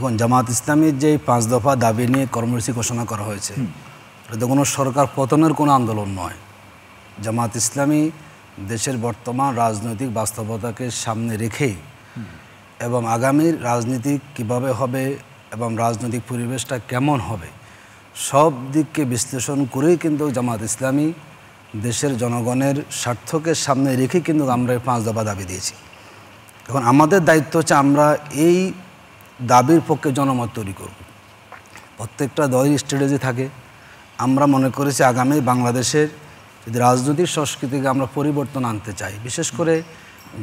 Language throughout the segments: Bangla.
দেখুন, জামাত ইসলামীর যে 5 দফা দাবি নিয়ে কর্মসূচি ঘোষণা করা হয়েছে, এটা কোনো সরকার পতনের কোনো আন্দোলন নয়। জামাত ইসলামী দেশের বর্তমান রাজনৈতিক বাস্তবতাকে সামনে রেখেই এবং আগামীর রাজনীতি কিভাবে হবে এবং রাজনৈতিক পরিবেশটা কেমন হবে সব দিককে বিশ্লেষণ করেই কিন্তু জামাত ইসলামী দেশের জনগণের স্বার্থকে সামনে রেখে কিন্তু আমরা এই 5 দফা দাবি দিয়েছি। এখন আমাদের দায়িত্ব হচ্ছে আমরা এই দাবির পক্ষে জনমত তৈরি করব। প্রত্যেকটা দলের স্ট্র্যাটেজি থাকে। আমরা মনে করেছি আগামী বাংলাদেশের যদি রাজনৈতিক সংস্কৃতিকে আমরা পরিবর্তন আনতে চাই, বিশেষ করে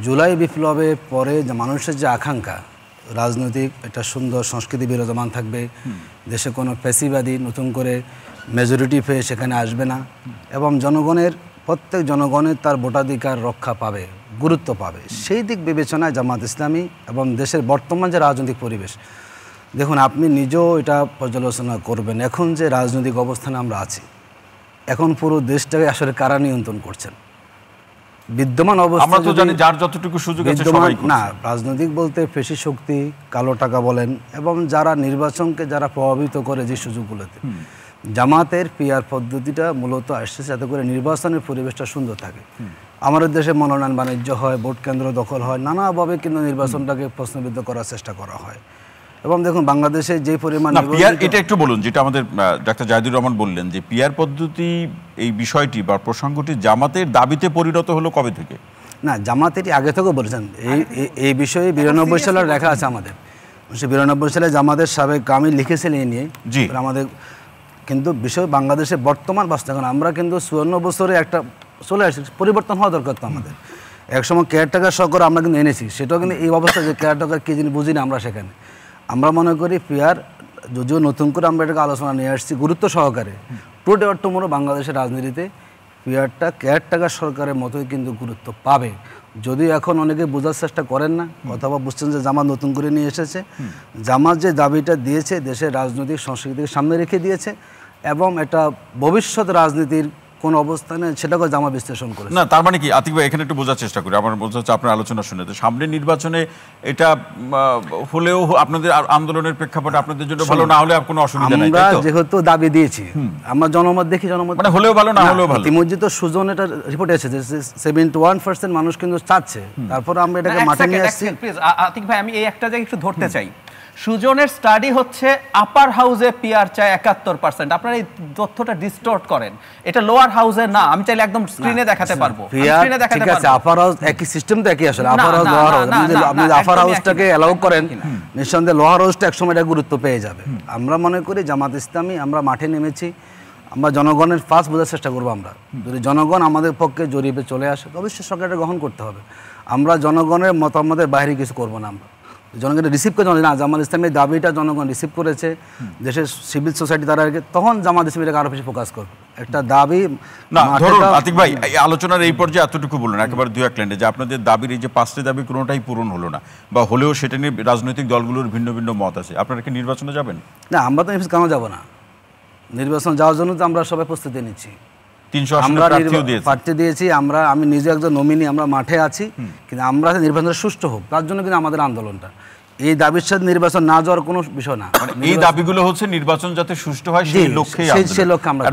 জুলাই বিপ্লবের পরে যে মানুষের যে আকাঙ্ক্ষা রাজনৈতিক একটা সুন্দর সংস্কৃতি বিরাজমান থাকবে, দেশে কোনো ফ্যাসিবাদী নতুন করে মেজরিটি পেয়ে সেখানে আসবে না এবং প্রত্যেক জনগণের তার ভোটাধিকার রক্ষা পাবে, গুরুত্ব পাবে, সেই দিক বিবেচনায় জামাত ইসলামী এবং দেশের বর্তমান যে রাজনৈতিক পরিবেশ, দেখুন আপনি নিজেও এটা পর্যালোচনা করবেন। এখন যে রাজনৈতিক অবস্থানে আমরা আছি, এখন পুরো দেশটাকে আসলে কারা নিয়ন্ত্রণ করছেন? বিদ্যমান অবস্থা আমরা তো জানি যার যতটুকু সুযোগ আছে সবাই করছে। না, রাজনৈতিক বলতে পেশি শক্তি, কালো টাকা বলেন এবং যারা নির্বাচনকে যারা প্রভাবিত করে যে সুযোগগুলোতে, জামাতের পিআর পদ্ধতিটা মূলত আসছে যাতে করে নির্বাচনের পরিবেশটা সুন্দর থাকে। আমাদের দেশে মনোনয়ন বাণিজ্য হয়, ভোট কেন্দ্র দখল হয়, নানাভাবে কিন্তু নির্বাচনটাকে প্রশ্নবিদ্ধ করার চেষ্টা করা হয়। এবং দেখুন বাংলাদেশে যে পরিমাণ পিআর, এটা একটু বলুন, যেটা আমাদের ডাক্তার জাহিদুর রহমান বললেন যে পিআর পদ্ধতি এই বিষয়টি বা প্রসঙ্গটি জামাতের দাবিতে পরিণত হলো কবে থেকে? না, জামাত এটি আগে থেকেও বলেছেন। এই বিষয়ে 92 সালের লেখা আছে আমাদের। 1992 সালে জামাতের সাবেক আমির লিখেছিলেন এই নিয়ে আমাদের। কিন্তু বিষয় বাংলাদেশে বর্তমান বাস্তব, এখন আমরা কিন্তু 54 বছরে একটা চলে আসছি, পরিবর্তন হওয়া দরকার তো আমাদের। একসময় কেয়ারটেকার সরকার আমরা কিন্তু এনেছি, সেটাও কিন্তু এই অবস্থা যে কেয়ারটেকার কি জিনিস বুঝি না আমরা সেখানে। আমরা মনে করি পিআর যদিও নতুন করে আমরা এটাকে আলোচনা নিয়ে আসছি গুরুত্ব সহকারে, টুডে অর টুমরো বাংলাদেশের রাজনীতিতে পিআরটা কেয়ারটেকার সরকারের মতোই কিন্তু গুরুত্ব পাবে। যদিও এখন অনেকে বোঝার চেষ্টা করেন না অথবা বুঝছেন যে জামাত নতুন করে নিয়ে এসেছে। জামাত যে দাবিটা দিয়েছে দেশের রাজনৈতিক সংস্কৃতিকে সামনে রেখে দিয়েছে এবং এটা ভবিষ্যৎ রাজনীতির কোন অবস্থানে সেটাকে জামা বিশ্লেষণ করে না। তার মানে কি আতিক ভাই, এখানে একটু বোঝার চেষ্টা করি, আমার বোঝা হচ্ছে আপনার আলোচনা শুনে তো সামনে নির্বাচনে এটা হলেও আপনাদের আন্দোলনের প্রেক্ষাপটে আপনাদের জন্য ভালো, না হলে কোনো অসুবিধা নাই। আমরা যেহেতু দাবি দিয়েছি, আমরা জনমত দেখি, জনমত মানে হলেও ভালো, না হলেও ভালো। ইতিমধ্যে তো সুজন এটা রিপোর্ট এসেছে যে 71% মানুষ কিন্তু চাচ্ছে, তারপর আমরা এটাকে মাঠে নিয়ে আসছি। আতিক ভাই, আমি এই একটা জায়গায় একটু ধরতে চাই। সুজনের স্টাডি হচ্ছে আপার হাউসে পিআর চায় 71%। আপনারা এই তথ্যটা ডিস্টর্ট করেন, এটা লোয়ার হাউসে না। আমি চাইলে একদম স্ক্রিনে দেখাতে পারবো। ঠিক আছে, আপার হাউস একই সিস্টেম তো একই আসলে। আপার হাউস লোয়ার হাউস, আপনি আপার হাউসটাকে অ্যালাউ করেন, নিঃসন্দেহে লোয়ার হাউসটা একসময় এটা গুরুত্ব পেয়ে যাবে। আমরা মনে করি জামাত ইসলামী আমরা মাঠে নেমেছি, আমরা জনগণের ফার্স্ট বোঝার চেষ্টা করবো। আমরা যদি জনগণ আমাদের পক্ষে জরিপে চলে আসে অবশ্যই সরকারটা গ্রহণ করতে হবে। আমরা জনগণের মতামতের বাইরে কিছু করবো না। আমরা জনগণের রিসিভ করে না, জামাত ইসলামের দাবিটা জনগণ রিসিভ করেছে, দেশের সিভিল সোসাইটি তারা, তখন জামাত ইসলামীটাকে আরো বেশি ফোকাস করবে একটা দাবি। না ধরুন আতিক ভাই, এই আলোচনার এই পর্যায়ে এতটুকু বলুন একেবারে 2-1 লাইনে যে আপনাদের দাবির এই যে 5টি দাবি কোনোটাই পূরণ হলো না, বা হলেও সেটা নিয়ে রাজনৈতিক দলগুলোর ভিন্ন ভিন্ন মত আছে, আপনারা কি নির্বাচনে যাবেন? না, আমরা তো কেন যাবো না? নির্বাচন যাওয়ার জন্য তো আমরা সবাই প্রস্তুতি নিচ্ছি। 300 আসনে প্রার্থী দিয়েছি, আমি নিজে একজন নমিনি, আমরা মাঠে আছি। কিন্তু আমরা নির্বাচন সুষ্ঠু হোক তার জন্য কিন্তু আমাদের আন্দোলনটা। এই দাবির সাথে নির্বাচন না যাওয়ার কোনো বিষয় না। এই দাবিগুলো হচ্ছে নির্বাচন যাতে সুষ্ঠু হয় সেই লক্ষ্যে আমরা